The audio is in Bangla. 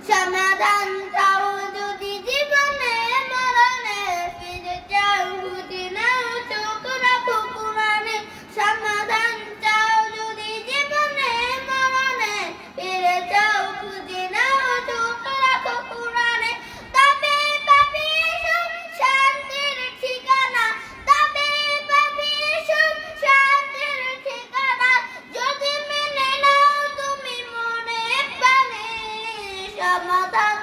সমাধান চাও যদি জীবনে মরণে, ফিরে চাও খুঁজে নাও চোখ রাখো কোরআনে। সমাধান চাও যদি জীবনে মরণে, ফিরে চাও খুঁজে নাও চোখ রাখো কোরআনে। তবে পাবে সুখ শান্তির ঠিকানা, তবে পাবে সুখ শান্তির ঠিকানা, যদি মেনে নাও তুমি মনে প্রাণে। সমাধান